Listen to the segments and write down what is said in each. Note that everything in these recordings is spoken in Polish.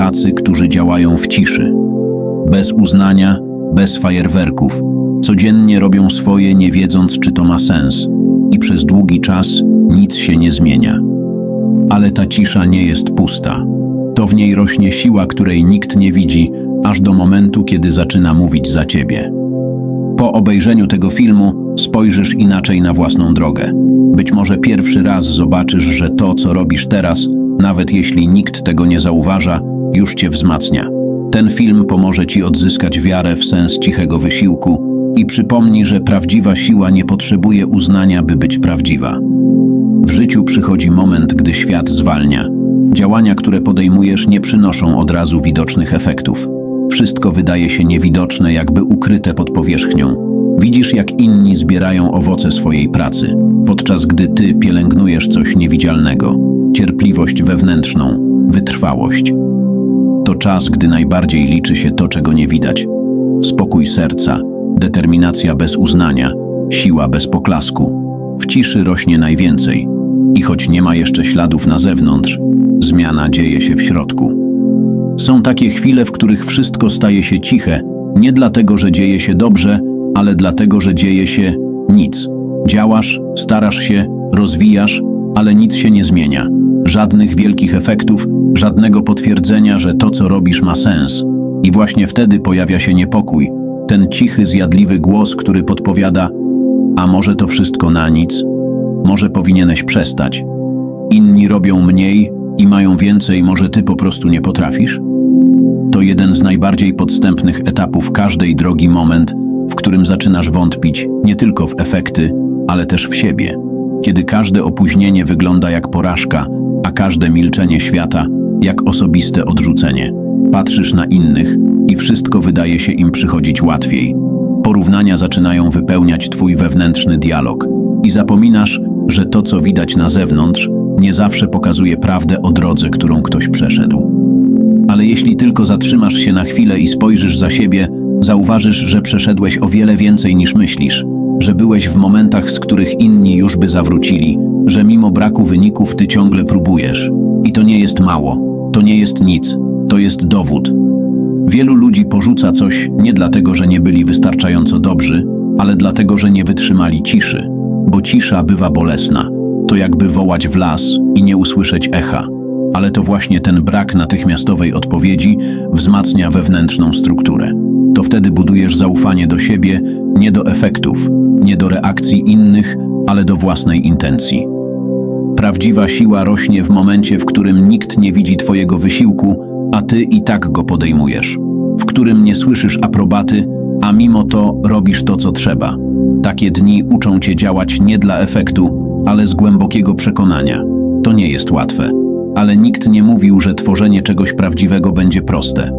tacy, którzy działają w ciszy. Bez uznania, bez fajerwerków. Codziennie robią swoje, nie wiedząc, czy to ma sens. I przez długi czas nic się nie zmienia. Ale ta cisza nie jest pusta. To w niej rośnie siła, której nikt nie widzi, aż do momentu, kiedy zaczyna mówić za ciebie. Po obejrzeniu tego filmu spojrzysz inaczej na własną drogę. Być może pierwszy raz zobaczysz, że to, co robisz teraz, nawet jeśli nikt tego nie zauważa, już cię wzmacnia. Ten film pomoże ci odzyskać wiarę w sens cichego wysiłku i przypomni, że prawdziwa siła nie potrzebuje uznania, by być prawdziwa. W życiu przychodzi moment, gdy świat zwalnia. Działania, które podejmujesz, nie przynoszą od razu widocznych efektów. Wszystko wydaje się niewidoczne, jakby ukryte pod powierzchnią. Widzisz, jak inni zbierają owoce swojej pracy, podczas gdy ty pielęgnujesz coś niewidzialnego. Cierpliwość wewnętrzną, wytrwałość. To czas, gdy najbardziej liczy się to, czego nie widać. Spokój serca, determinacja bez uznania, siła bez poklasku. W ciszy rośnie najwięcej i choć nie ma jeszcze śladów na zewnątrz, zmiana dzieje się w środku. Są takie chwile, w których wszystko staje się ciche, nie dlatego, że dzieje się dobrze, ale dlatego, że dzieje się nic. Działasz, starasz się, rozwijasz, ale nic się nie zmienia. Żadnych wielkich efektów, żadnego potwierdzenia, że to, co robisz, ma sens. I właśnie wtedy pojawia się niepokój, ten cichy, zjadliwy głos, który podpowiada: a może to wszystko na nic? Może powinieneś przestać? Inni robią mniej i mają więcej, może ty po prostu nie potrafisz? To jeden z najbardziej podstępnych etapów każdej drogi, moment, w którym zaczynasz wątpić nie tylko w efekty, ale też w siebie. Kiedy każde opóźnienie wygląda jak porażka, a każde milczenie świata jak osobiste odrzucenie. Patrzysz na innych i wszystko wydaje się im przychodzić łatwiej. Porównania zaczynają wypełniać twój wewnętrzny dialog i zapominasz, że to, co widać na zewnątrz, nie zawsze pokazuje prawdę o drodze, którą ktoś przeszedł. Ale jeśli tylko zatrzymasz się na chwilę i spojrzysz za siebie, zauważysz, że przeszedłeś o wiele więcej niż myślisz, że byłeś w momentach, z których inni już by zawrócili, że mimo braku wyników ty ciągle próbujesz. I to nie jest mało, to nie jest nic, to jest dowód. Wielu ludzi porzuca coś nie dlatego, że nie byli wystarczająco dobrzy, ale dlatego, że nie wytrzymali ciszy, bo cisza bywa bolesna. To jakby wołać w las i nie usłyszeć echa. Ale to właśnie ten brak natychmiastowej odpowiedzi wzmacnia wewnętrzną strukturę. To wtedy budujesz zaufanie do siebie, nie do efektów, nie do reakcji innych, ale do własnej intencji. Prawdziwa siła rośnie w momencie, w którym nikt nie widzi twojego wysiłku, a ty i tak go podejmujesz. W którym nie słyszysz aprobaty, a mimo to robisz to, co trzeba. Takie dni uczą cię działać nie dla efektu, ale z głębokiego przekonania. To nie jest łatwe, ale nikt nie mówił, że tworzenie czegoś prawdziwego będzie proste.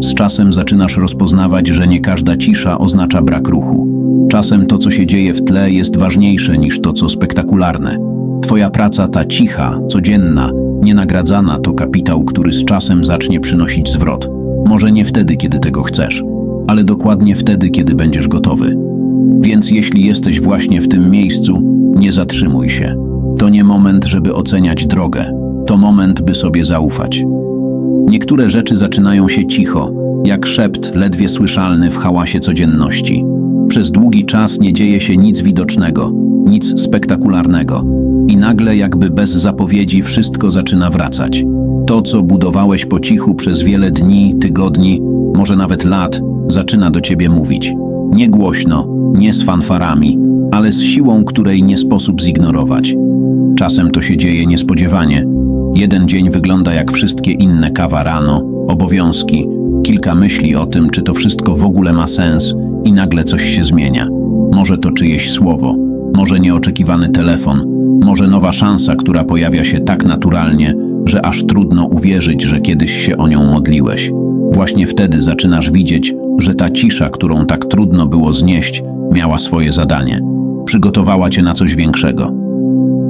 Z czasem zaczynasz rozpoznawać, że nie każda cisza oznacza brak ruchu. Czasem to, co się dzieje w tle, jest ważniejsze niż to, co spektakularne. Twoja praca, ta cicha, codzienna, nienagradzana, to kapitał, który z czasem zacznie przynosić zwrot. Może nie wtedy, kiedy tego chcesz, ale dokładnie wtedy, kiedy będziesz gotowy. Więc jeśli jesteś właśnie w tym miejscu, nie zatrzymuj się. To nie moment, żeby oceniać drogę. To moment, by sobie zaufać. Niektóre rzeczy zaczynają się cicho, jak szept ledwie słyszalny w hałasie codzienności. Przez długi czas nie dzieje się nic widocznego, nic spektakularnego. I nagle, jakby bez zapowiedzi, wszystko zaczyna wracać. To, co budowałeś po cichu przez wiele dni, tygodni, może nawet lat, zaczyna do ciebie mówić. Nie głośno, nie z fanfarami, ale z siłą, której nie sposób zignorować. Czasem to się dzieje niespodziewanie. Jeden dzień wygląda jak wszystkie inne, kawa rano, obowiązki, kilka myśli o tym, czy to wszystko w ogóle ma sens i nagle coś się zmienia. Może to czyjeś słowo, może nieoczekiwany telefon, może nowa szansa, która pojawia się tak naturalnie, że aż trudno uwierzyć, że kiedyś się o nią modliłeś. Właśnie wtedy zaczynasz widzieć, że ta cisza, którą tak trudno było znieść, miała swoje zadanie. Przygotowała cię na coś większego.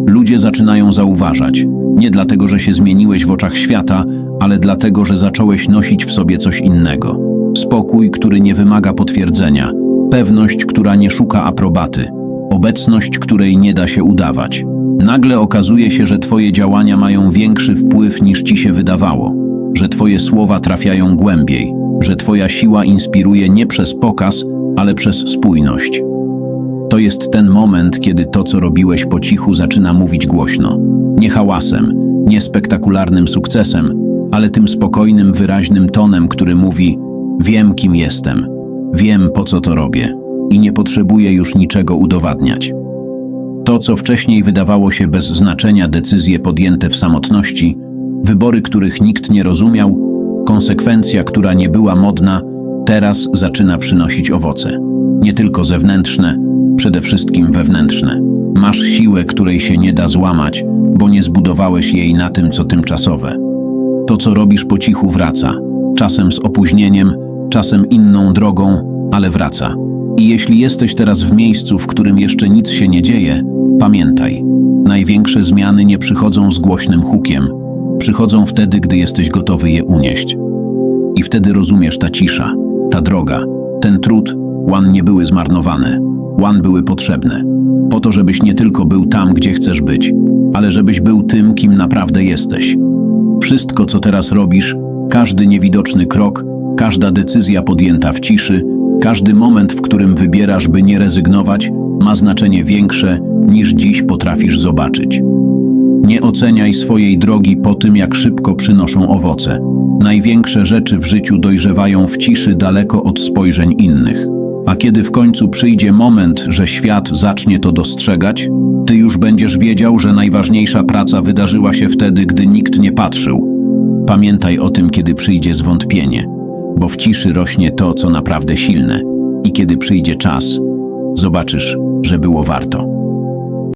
Ludzie zaczynają zauważać, nie dlatego, że się zmieniłeś w oczach świata, ale dlatego, że zacząłeś nosić w sobie coś innego. Spokój, który nie wymaga potwierdzenia, pewność, która nie szuka aprobaty, obecność, której nie da się udawać. Nagle okazuje się, że twoje działania mają większy wpływ niż ci się wydawało. że Twoje słowa trafiają głębiej, że Twoja siła inspiruje nie przez pokaz, ale przez spójność. To jest ten moment, kiedy to, co robiłeś po cichu, zaczyna mówić głośno. Nie hałasem, nie spektakularnym sukcesem, ale tym spokojnym, wyraźnym tonem, który mówi: wiem, kim jestem, wiem, po co to robię i nie potrzebuję już niczego udowadniać. To, co wcześniej wydawało się bez znaczenia, decyzje podjęte w samotności, wybory, których nikt nie rozumiał, konsekwencja, która nie była modna, teraz zaczyna przynosić owoce. Nie tylko zewnętrzne, przede wszystkim wewnętrzne. Masz siłę, której się nie da złamać, bo nie zbudowałeś jej na tym, co tymczasowe. To, co robisz po cichu, wraca. Czasem z opóźnieniem, czasem inną drogą, ale wraca. I jeśli jesteś teraz w miejscu, w którym jeszcze nic się nie dzieje, pamiętaj, największe zmiany nie przychodzą z głośnym hukiem. Przychodzą wtedy, gdy jesteś gotowy je unieść. I wtedy rozumiesz, ta cisza, ta droga, ten trud, nie były zmarnowane. Były potrzebne. Po to, żebyś nie tylko był tam, gdzie chcesz być, ale żebyś był tym, kim naprawdę jesteś. Wszystko, co teraz robisz, każdy niewidoczny krok, każda decyzja podjęta w ciszy, każdy moment, w którym wybierasz, by nie rezygnować, ma znaczenie większe, niż dziś potrafisz zobaczyć. Nie oceniaj swojej drogi po tym, jak szybko przynoszą owoce. Największe rzeczy w życiu dojrzewają w ciszy, daleko od spojrzeń innych. A kiedy w końcu przyjdzie moment, że świat zacznie to dostrzegać, ty już będziesz wiedział, że najważniejsza praca wydarzyła się wtedy, gdy nikt nie patrzył. Pamiętaj o tym, kiedy przyjdzie zwątpienie, bo w ciszy rośnie to, co naprawdę silne. I kiedy przyjdzie czas, zobaczysz, że było warto.